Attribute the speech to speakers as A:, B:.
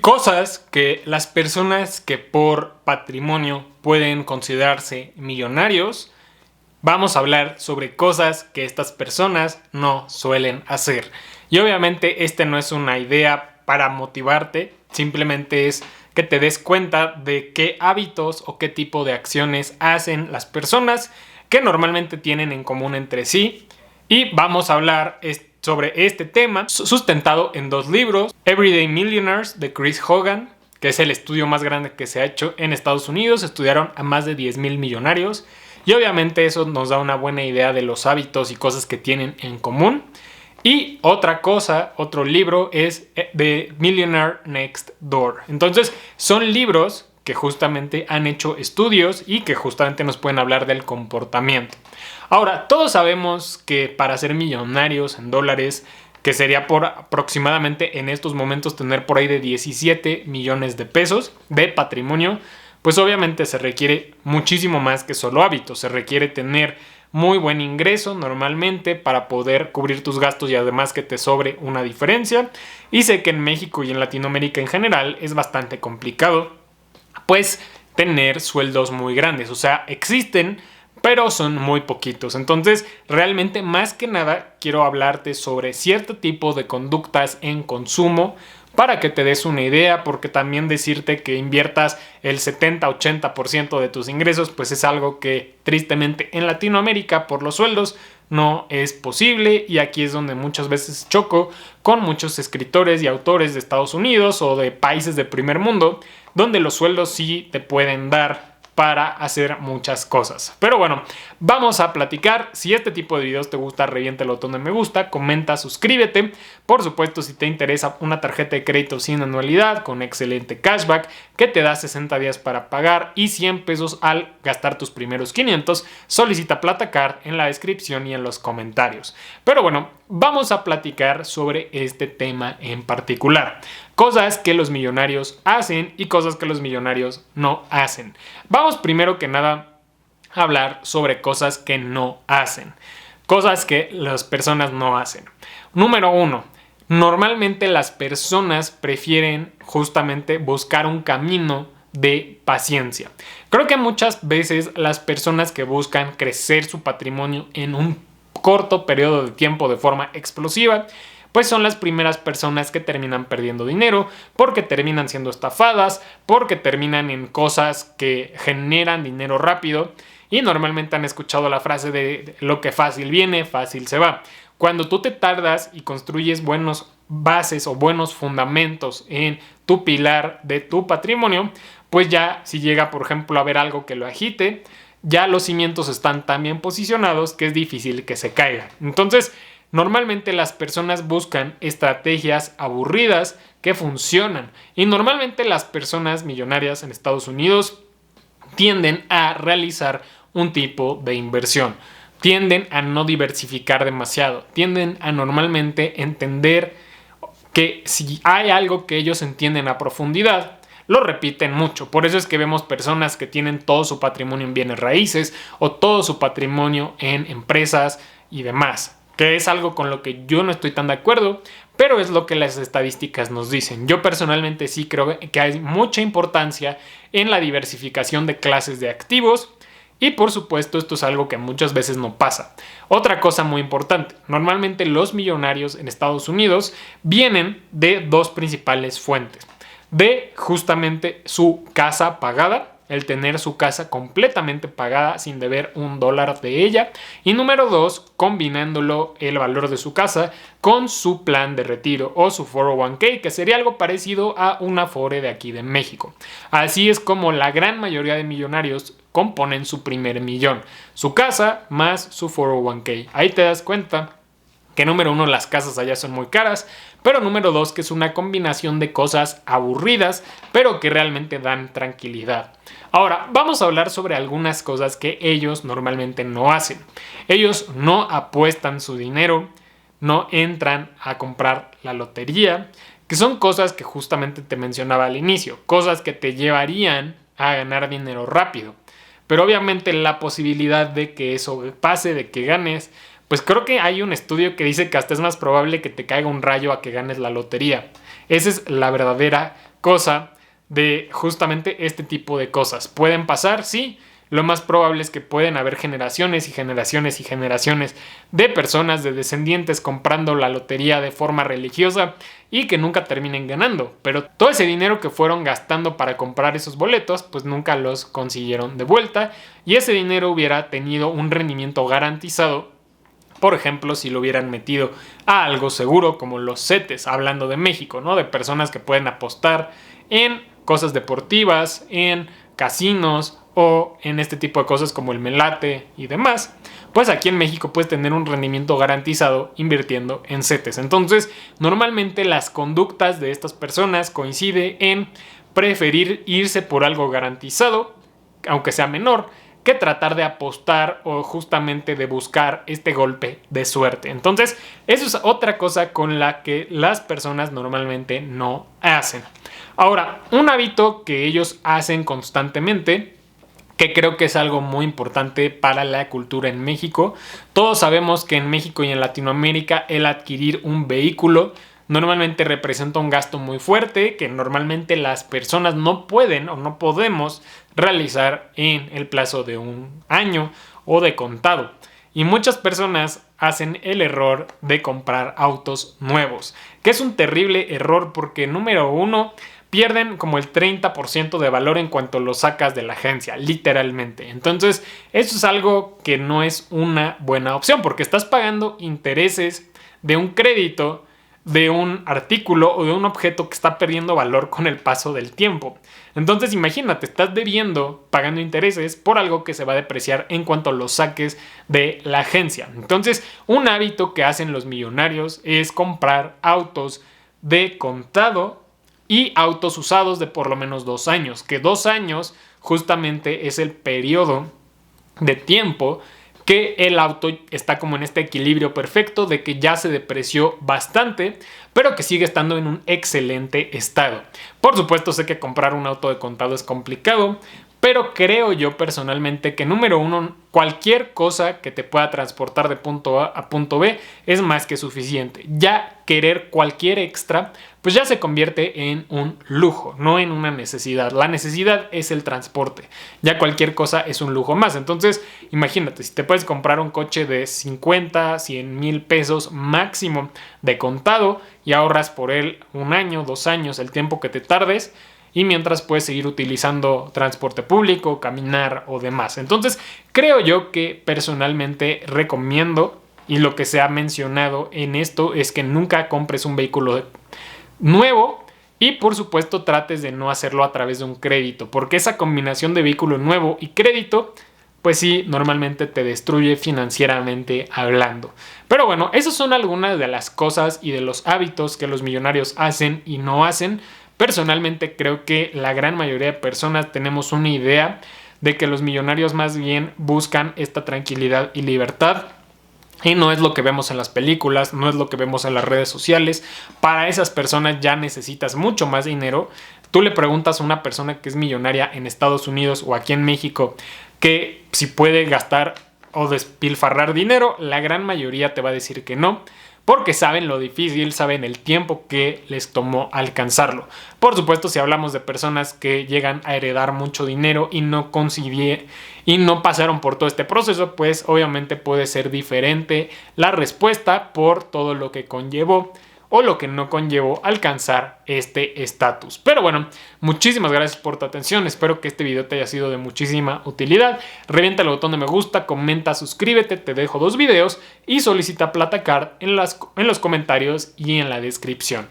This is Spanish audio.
A: Cosas que las personas que por patrimonio pueden considerarse millonarios. Vamos a hablar sobre cosas que estas personas no suelen hacer. Y obviamente este no es una idea para motivarte, simplemente es que te des cuenta de qué hábitos o qué tipo de acciones hacen las personas que normalmente tienen en común entre sí. Y vamos a hablar sobre este tema sustentado en dos libros: Everyday Millionaires de Chris Hogan, que es el estudio más grande que se ha hecho en Estados Unidos. Estudiaron a más de 10,000 millonarios y obviamente eso nos da una buena idea de los hábitos y cosas que tienen en común. Y otro libro es The Millionaire Next Door. Entonces son libros que justamente han hecho estudios y que justamente nos pueden hablar del comportamiento. Ahora, todos sabemos que para ser millonarios en dólares, que sería por aproximadamente en estos momentos tener por ahí de 17 millones de pesos de patrimonio, pues obviamente se requiere muchísimo más que solo hábitos. Se requiere tener muy buen ingreso normalmente para poder cubrir tus gastos y además que te sobre una diferencia. Y sé que en México y en Latinoamérica en general es bastante complicado pues tener sueldos muy grandes. O sea, existen, pero son muy poquitos. Entonces, realmente más que nada quiero hablarte sobre cierto tipo de conductas en consumo para que te des una idea, porque también decirte que inviertas el 70-80% de tus ingresos, pues es algo que tristemente en Latinoamérica por los sueldos no es posible, y aquí es donde muchas veces choco con muchos escritores y autores de Estados Unidos o de países de primer mundo, donde los sueldos sí te pueden dar para hacer muchas cosas. Pero bueno, vamos a platicar. Si este tipo de videos te gusta, revienta el botón de me gusta, comenta, suscríbete. Por supuesto, si te interesa una tarjeta de crédito sin anualidad con excelente cashback que te da 60 días para pagar y 100 pesos al gastar tus primeros 500, solicita Platacard en la descripción y en los comentarios. Pero bueno, vamos a platicar sobre este tema en particular. Cosas que los millonarios hacen y cosas que los millonarios no hacen. Vamos primero que nada a hablar sobre cosas que no hacen. Cosas que las personas no hacen. Número 1. Normalmente las personas prefieren justamente buscar un camino de paciencia. Creo que muchas veces las personas que buscan crecer su patrimonio en un corto periodo de tiempo de forma explosiva, pues son las primeras personas que terminan perdiendo dinero, porque terminan siendo estafadas, porque terminan en cosas que generan dinero rápido. Y normalmente han escuchado la frase de lo que fácil viene, fácil se va. Cuando tú te tardas y construyes buenos bases o buenos fundamentos en tu pilar de tu patrimonio, pues ya si llega por ejemplo a haber algo que lo agite, ya los cimientos están tan bien posicionados que es difícil que se caiga. Entonces, normalmente las personas buscan estrategias aburridas que funcionan, y normalmente las personas millonarias en Estados Unidos tienden a realizar un tipo de inversión, tienden a no diversificar demasiado, tienden a normalmente entender que si hay algo que ellos entienden a profundidad, lo repiten mucho. Por eso es que vemos personas que tienen todo su patrimonio en bienes raíces o todo su patrimonio en empresas y demás, que es algo con lo que yo no estoy tan de acuerdo, pero es lo que las estadísticas nos dicen. Yo personalmente sí creo que hay mucha importancia en la diversificación de clases de activos, y por supuesto esto es algo que muchas veces no pasa. Otra cosa muy importante: normalmente los millonarios en Estados Unidos vienen de dos principales fuentes: de justamente su casa pagada, el tener su casa completamente pagada sin deber $1 de ella, y número 2, combinándolo el valor de su casa con su plan de retiro o su 401k, que sería algo parecido a una Afore de aquí de México. Así es como la gran mayoría de millonarios componen su primer millón: su casa más su 401k. Ahí te das cuenta que número 1, las casas allá son muy caras, pero número 2, que es una combinación de cosas aburridas, pero que realmente dan tranquilidad. Ahora, vamos a hablar sobre algunas cosas que ellos normalmente no hacen. Ellos no apuestan su dinero, no entran a comprar la lotería, que son cosas que justamente te mencionaba al inicio, cosas que te llevarían a ganar dinero rápido. Pero obviamente la posibilidad de que eso pase, de que ganes, pues creo que hay un estudio que dice que hasta es más probable que te caiga un rayo a que ganes la lotería. Esa es la verdadera cosa de justamente este tipo de cosas. ¿Pueden pasar? Sí. Lo más probable es que pueden haber generaciones y generaciones y generaciones de personas, de descendientes comprando la lotería de forma religiosa y que nunca terminen ganando. Pero todo ese dinero que fueron gastando para comprar esos boletos, pues nunca los consiguieron de vuelta y ese dinero hubiera tenido un rendimiento garantizado. Por ejemplo, si lo hubieran metido a algo seguro como los CETES, hablando de México, ¿no? De personas que pueden apostar en cosas deportivas, en casinos o en este tipo de cosas como el melate y demás, pues aquí en México puedes tener un rendimiento garantizado invirtiendo en CETES. Entonces, normalmente las conductas de estas personas coinciden en preferir irse por algo garantizado, aunque sea menor, que tratar de apostar o justamente de buscar este golpe de suerte. Entonces, eso es otra cosa con la que las personas normalmente no hacen. Ahora, un hábito que ellos hacen constantemente, que creo que es algo muy importante para la cultura en México. Todos sabemos que en México y en Latinoamérica el adquirir un vehículo normalmente representa un gasto muy fuerte que normalmente las personas no pueden o no podemos realizar en el plazo de un año o de contado. Y muchas personas hacen el error de comprar autos nuevos, que es un terrible error porque número uno, pierden como el 30% de valor en cuanto lo sacas de la agencia, literalmente. Entonces, eso es algo que no es una buena opción porque estás pagando intereses de un crédito, de un artículo o de un objeto que está perdiendo valor con el paso del tiempo. Entonces, imagínate, estás debiendo, pagando intereses por algo que se va a depreciar en cuanto lo saques de la agencia. Entonces, un hábito que hacen los millonarios es comprar autos de contado y autos usados de por lo menos 2 años, que 2 años justamente es el periodo de tiempo que el auto está como en este equilibrio perfecto de que ya se depreció bastante, pero que sigue estando en un excelente estado. Por supuesto, sé que comprar un auto de contado es complicado, pero creo yo personalmente que número uno, cualquier cosa que te pueda transportar de punto A a punto B es más que suficiente. Ya querer cualquier extra, pues ya se convierte en un lujo, no en una necesidad. La necesidad es el transporte. Ya cualquier cosa es un lujo más. Entonces, imagínate, si te puedes comprar un coche de 50, 100 mil pesos máximo de contado y ahorras por él 1 año, 2 años, el tiempo que te tardes, y mientras puedes seguir utilizando transporte público, caminar o demás. Entonces, creo yo que personalmente recomiendo, y lo que se ha mencionado en esto es que nunca compres un vehículo nuevo y por supuesto trates de no hacerlo a través de un crédito, porque esa combinación de vehículo nuevo y crédito, pues sí, normalmente te destruye financieramente hablando. Pero bueno, esas son algunas de las cosas y de los hábitos que los millonarios hacen y no hacen. Personalmente creo que la gran mayoría de personas tenemos una idea de que los millonarios más bien buscan esta tranquilidad y libertad. Y no es lo que vemos en las películas, no es lo que vemos en las redes sociales. Para esas personas ya necesitas mucho más dinero. Tú le preguntas a una persona que es millonaria en Estados Unidos o aquí en México que si puede gastar o despilfarrar dinero, la gran mayoría te va a decir que no, porque saben lo difícil, saben el tiempo que les tomó alcanzarlo. Por supuesto, si hablamos de personas que llegan a heredar mucho dinero y no pasaron por todo este proceso, pues obviamente puede ser diferente la respuesta por todo lo que conllevó o lo que no conllevó alcanzar este estatus. Pero bueno, muchísimas gracias por tu atención. Espero que este video te haya sido de muchísima utilidad. Revienta el botón de me gusta, comenta, suscríbete, te dejo 2 videos y solicita PlataCard en los comentarios y en la descripción.